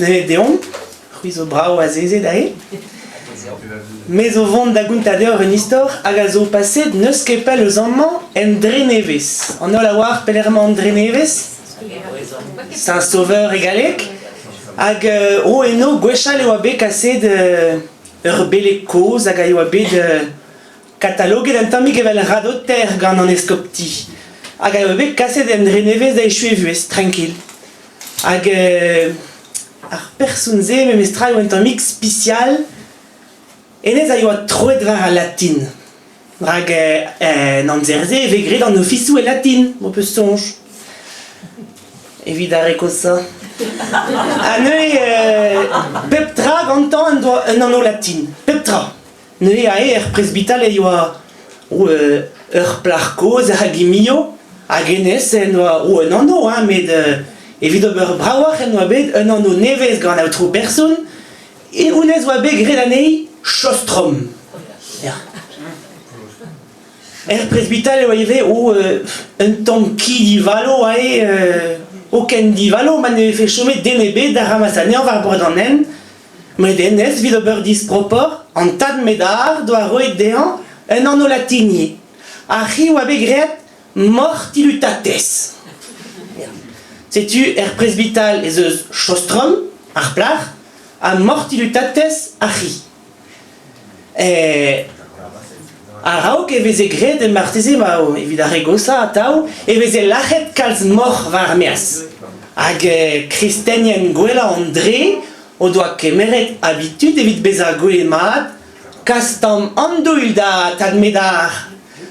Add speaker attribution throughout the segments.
Speaker 1: deon, ruiz o brao a zeze dae. Mais au vent d'aguntader un histoire, hag a zo paset neus kepel eus amman en dre nevez. An ol a war pelerman en dre nevez? C'est un sauveur égalek. Hag o eno gwechal eo a bet kaset ur bele koz hag a eo a bet kataloget an tammig evel radot ter gant an eskopti. Hag a eo a bet kaset en dre nevez da echuevuez, tranquil. Hag ar personze me mestra eo an tammig spicial. Enez a eo a troet war a latin. Hag nan zerze eve gret an ofisou e latin, mo peus sonj. Evit a reko sa. A neuze pep tra gantan un anno latin. Pep tra. Neuze a ur presbital eo a ur plar koz hag imio. Hag enez en oa un anno, met evit ober brawar en oa bet un anno nevez gant aoutro person. E unez oa bet gret anei Chostrom. Presbital eo eve un tanki di valo o ken di valo man eo fe chomet den ebet da ramasanean war bord an en. Met enez vid ober dispropor an tad medar doa roet dean un anno latinier. A ri oa bet gret mortilutates. Setu presbital ez eus Chostrom ar plar a mortilutates a ri. A raok eveze gret marteze ma evit a regosa a tao eveze lachet kalz mor war meas. Hag kristenien gwella an dre o doa kemeret habitud evit beza gwell mat kastam andouil da tadmedar.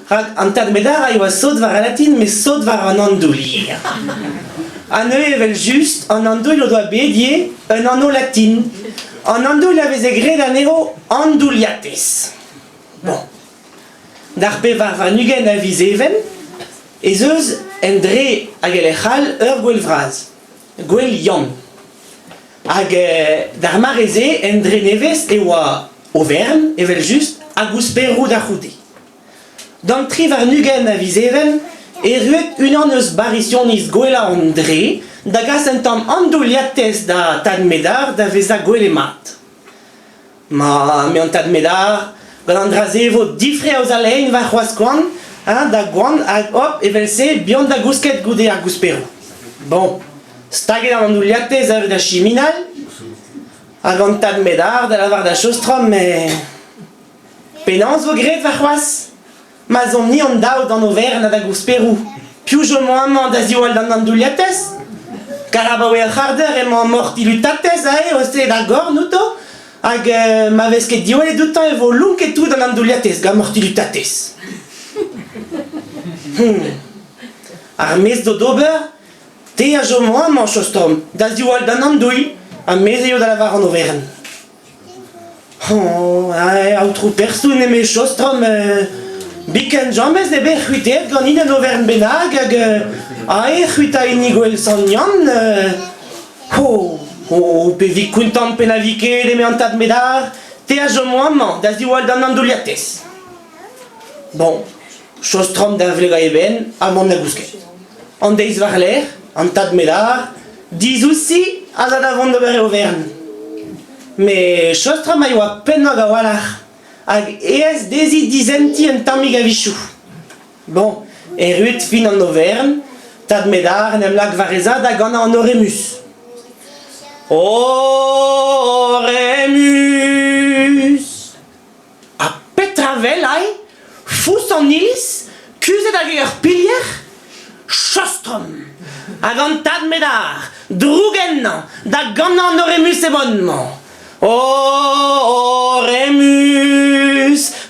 Speaker 1: Hag an tadmedar a eo a sot war a latin me sot war an andoulir. A neuze evel just an andouil o doa bedie un anno latin. An andouil a veze gret an ero andouliates. Bon. D'arpe war nugen a viz even, ez eus en dre hag elechal ur gwell vraz, gwell yon. Hag d'ar mareze en dre nevez e oa Auvergne, evel just, a gousperou da c'houde. Dan tri war nugen a viz even, e ruet unan eus barition is gwella an dre, da gas en tam andouliates da tad medar da veza gwell e mat. Ma me an tad medar, gant an drazevo difre aouz alein va c'hoaz koan, da goan hag hop evel se bihan da gousket goude ar gousperou. Bon, staget an andouliatez a da chiminal, hag an tad medar da lavar da Chostrom, me penans vo gret va c'hoaz. Ma zon ni an daout an Auvergne da gousperou. Piou jo moamman da ziwal d'an andouliatez. Karabaoue al c'harder emañ mortilutates oste da gorn outo. Hag ma vez ket diwel e doutan evo lounk etou d'an andouliatez ga mortilutates. Ar mez do d'ober, te a jo moamman Chostrom, da ziwal d'an andouil, a mez eo da lavar an Auvergne. Aoutro persoun eme Chostrom, biken jambez ebe c'huitet gant in an Auvergne benag hag c'huita inigwel san yan. Pe vi kountant pen a vike eme an tad medar, te a jo moamman da ziwal d'an andouliatez. Bon, Chostrom da vlega eben a mont na gousket. An deiz war l'er, an tad medar, dizoussi a zad avon d'ober e Auvergne. Me Chostrom a eo a pennog a walar, hag eez dezit dizenti un tammig a vichou. Bon, e ruet fin an Auvergne, tad medar en em lag vareza da gant an Oremus. Oremus! A petravel ai, fous an ilis, kuzet hag ur pilier, Chostrom. Hag an tad medar, drougennan, da gant an Oremus e bonman. Oremus,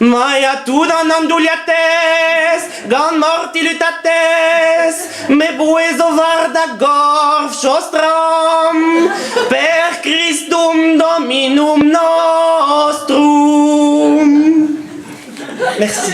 Speaker 1: maia tout an andouliatez, gant mortilutates, me bouez o var da gorf Chostrom, per Christum Dominum nostrum. Merci.